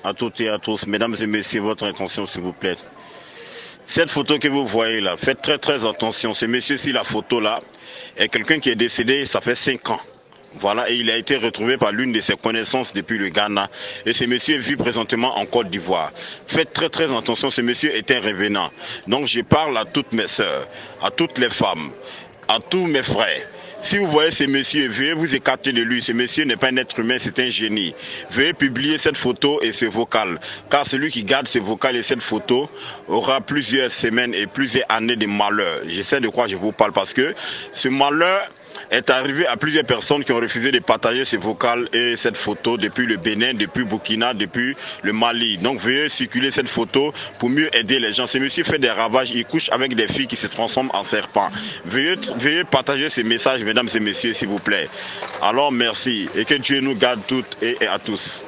À toutes et à tous, mesdames et messieurs, votre attention s'il vous plaît. Cette photo que vous voyez là, faites très attention. Ce monsieur-ci, la photo là, est quelqu'un qui est décédé, ça fait 5 ans. Voilà, et il a été retrouvé par l'une de ses connaissances depuis le Ghana. Et ce monsieur vit présentement en Côte d'Ivoire. Faites très attention, ce monsieur est un revenant. Donc je parle à toutes mes sœurs, à toutes les femmes, à tous mes frères. Si vous voyez ce monsieur, veuillez vous écarter de lui. Ce monsieur n'est pas un être humain, c'est un génie. Veuillez publier cette photo et ce vocal. Car celui qui garde ce vocal et cette photo aura plusieurs semaines et plusieurs années de malheur. Je sais de quoi je vous parle parce que ce malheur est arrivé à plusieurs personnes qui ont refusé de partager ce vocal et cette photo depuis le Bénin, depuis Burkina, depuis le Mali. Donc veuillez circuler cette photo pour mieux aider les gens. Ce monsieur fait des ravages, il couche avec des filles qui se transforment en serpents. Veuillez partager ce message, mesdames et messieurs, s'il vous plaît. Alors merci et que Dieu nous garde toutes et à tous.